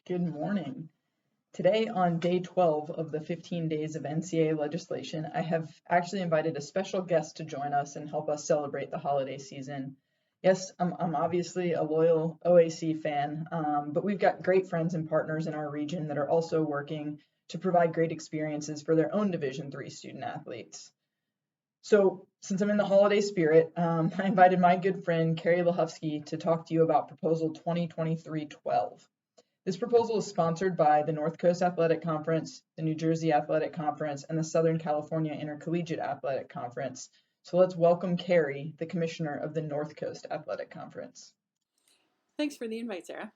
Good morning. Today, on day 12 of the 15 days of NCAA legislation, I have actually invited a special guest to join us and help us celebrate the holiday season. Yes, I'm obviously a loyal OAC fan, but we've got great friends and partners in our region that are also working to provide great experiences for their own Division III student athletes. So, since I'm in the holiday spirit, I invited my good friend Carrie Lahufsky to talk to you about Proposal 2023-12. This proposal is sponsored by the North Coast Athletic Conference, the New Jersey Athletic Conference, and the Southern California Intercollegiate Athletic Conference. So let's welcome Carrie, the commissioner of the North Coast Athletic Conference. Thanks for the invite, Sarah.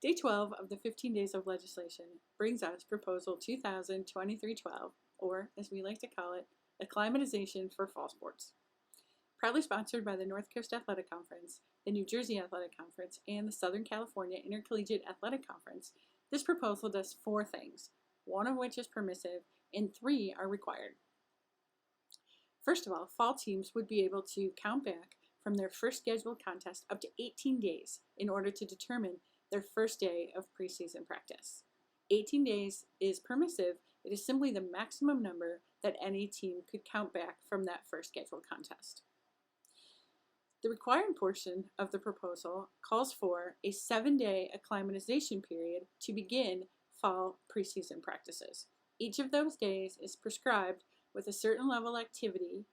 Day 12 of the 15 Days of Legislation brings us Proposal 2023-12, or as we like to call it, Acclimatization for Fall Sports. Proudly sponsored by the North Coast Athletic Conference, the New Jersey Athletic Conference, and the Southern California Intercollegiate Athletic Conference, this proposal does 4 things, 1 of which is permissive and 3 are required. First of all, fall teams would be able to count back from their first scheduled contest up to 18 days in order to determine their first day of preseason practice. 18 days is permissive. It is simply the maximum number that any team could count back from that first scheduled contest. The required portion of the proposal calls for a 7-day acclimatization period to begin fall preseason practices. Each of those days is prescribed with a certain level of activity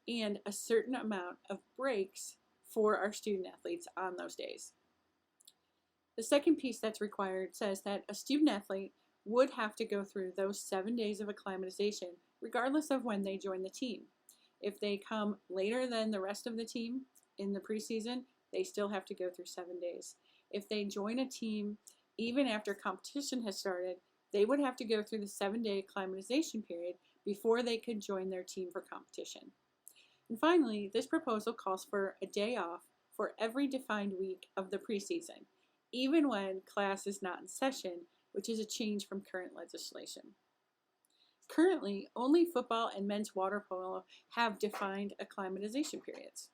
and a certain amount of breaks for our student athletes on those days. The second piece that's required says that a student athlete would have to go through those 7 days of acclimatization regardless of when they join the team. If they come later than the rest of the team in the preseason, they still have to go through 7 days. If they join a team even after competition has started, they would have to go through the 7-day acclimatization period before they could join their team for competition. And finally, this proposal calls for a day off for every defined week of the preseason, even when class is not in session, which is a change from current legislation. Currently, only football and men's water polo have defined acclimatization periods.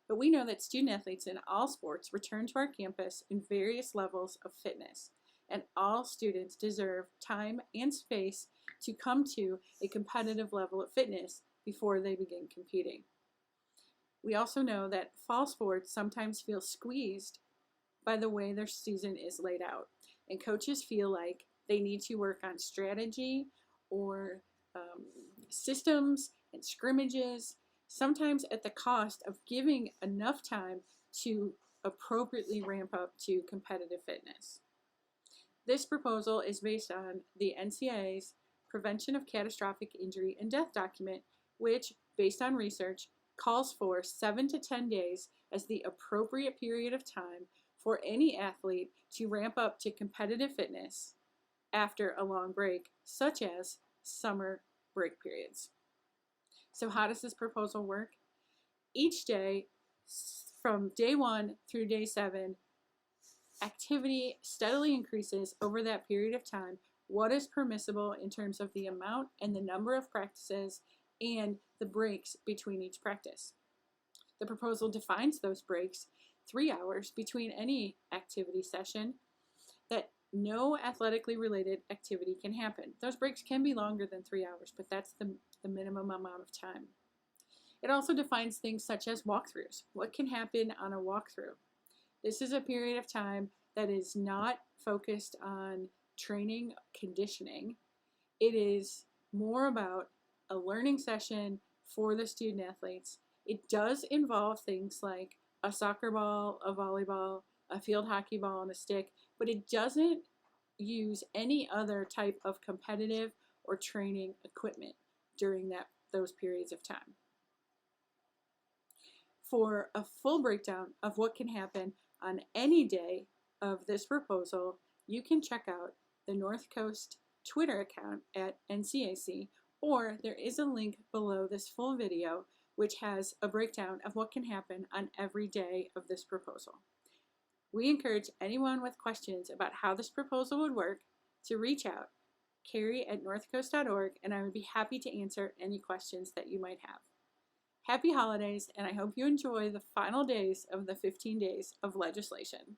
But we know that student athletes in all sports return to our campus in various levels of fitness, and all students deserve time and space to come to a competitive level of fitness before they begin competing. We also know that fall sports sometimes feel squeezed by the way their season is laid out, and coaches feel like they need to work on strategy or systems and scrimmages, sometimes at the cost of giving enough time to appropriately ramp up to competitive fitness. This proposal is based on the NCAA's Prevention of Catastrophic Injury and Death document, which, based on research, calls for 7 to 10 days as the appropriate period of time for any athlete to ramp up to competitive fitness after a long break, such as summer break periods. So how does this proposal work? Each day, from day 1 through day 7, activity steadily increases over that period of time. What is permissible in terms of the amount and the number of practices and the breaks between each practice. The proposal defines those breaks 3 hours between any activity session, that no athletically related activity can happen. Those breaks can be longer than 3 hours, but that's the minimum amount of time. It also defines things such as walkthroughs. What can happen on a walkthrough? This is a period of time that is not focused on training, conditioning. It is more about a learning session for the student athletes. It does involve things like a soccer ball, a volleyball, a field hockey ball, and a stick, but it doesn't use any other type of competitive or training equipment during those periods of time. For a full breakdown of what can happen on any day of this proposal, you can check out the North Coast Twitter account at NCAC, or there is a link below this full video which has a breakdown of what can happen on every day of this proposal. We encourage anyone with questions about how this proposal would work to reach out, carrie@northcoast.org, and I would be happy to answer any questions that you might have. Happy holidays, and I hope you enjoy the final days of the 15 days of legislation.